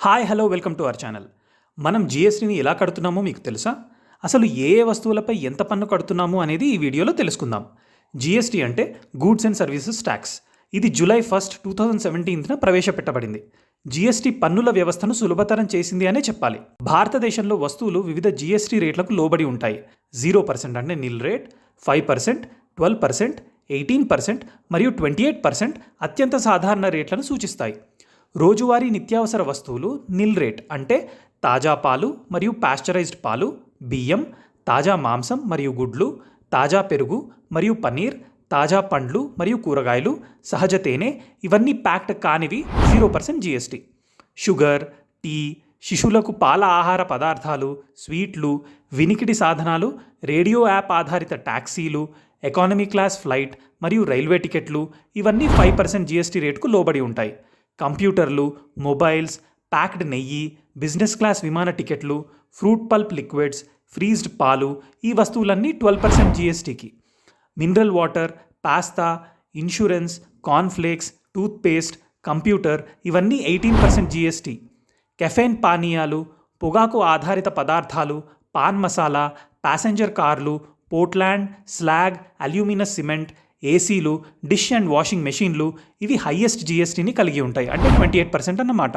Hi hello welcome to our channel. మనం జీఎస్టీని ఎలా కడుతున్నామో మీకు తెలుసా? అసలు ఏ ఏ వస్తువులపై ఎంత పన్ను కడుతున్నాము అనేది ఈ వీడియోలో తెలుసుకుందాం. జీఎస్టీ అంటే గూడ్స్ అండ్ సర్వీసెస్ ట్యాక్స్. ఇది జూలై 1, 2017న ప్రవేశపెట్టబడింది. జీఎస్టీ పన్నుల వ్యవస్థను సులభతరం చేసింది అనే చెప్పాలి. భారతదేశంలో వస్తువులు వివిధ జీఎస్టీ రేట్లకు లోబడి ఉంటాయి. 0% అంటే నిల్ రేట్, 5%, 12%, 18% మరియు 28% అత్యంత సాధారణ రేట్లను సూచిస్తాయి. రోజువారీ నిత్యావసర వస్తువులు నిల్ రేట్ అంటే తాజా పాలు మరియు పాశ్చరైజ్డ్ పాలు, బియ్యం, తాజా మాంసం మరియు గుడ్లు, తాజా పెరుగు మరియు పన్నీర్, తాజా పండ్లు మరియు కూరగాయలు, సహజ తేనె ఇవన్నీ ప్యాక్డ్ కానివి 0% జీఎస్టీ. షుగర్, టీ, శిశువులకు పాల ఆహార పదార్థాలు, స్వీట్లు, వినికిడి సాధనాలు, రేడియో యాప్ ఆధారిత ట్యాక్సీలు, ఎకానమీ క్లాస్ ఫ్లైట్ మరియు రైల్వే టికెట్లు ఇవన్నీ 5% జీఎస్టీ రేటుకు లోబడి ఉంటాయి. కంప్యూటర్లు, మొబైల్స్, ప్యాక్డ్ నెయ్యి, బిజినెస్ క్లాస్ విమాన టికెట్లు, ఫ్రూట్ పల్ప్ లిక్విడ్స్, ఫ్రీజ్డ్ పాలు ఈ వస్తువులన్నీ 12% జీఎస్టీకి. Mineral water, pasta, insurance, cornflakes, toothpaste, computer ఇవన్నీ 18% జీఎస్టీ. కెఫెన్ పానీయాలు, పొగాకు ఆధారిత పదార్థాలు, పాన్ మసాలా, ప్యాసింజర్ కార్లు, పోర్ట్లాండ్, స్లాగ్, అల్యూమినస్ సిమెంట్, ఏసీలు, డిష్ అండ్ వాషింగ్ మెషిన్లు ఇవి హైయెస్ట్ జీఎస్టీని కలిగి ఉంటాయి, అంటే 28% అన్నమాట.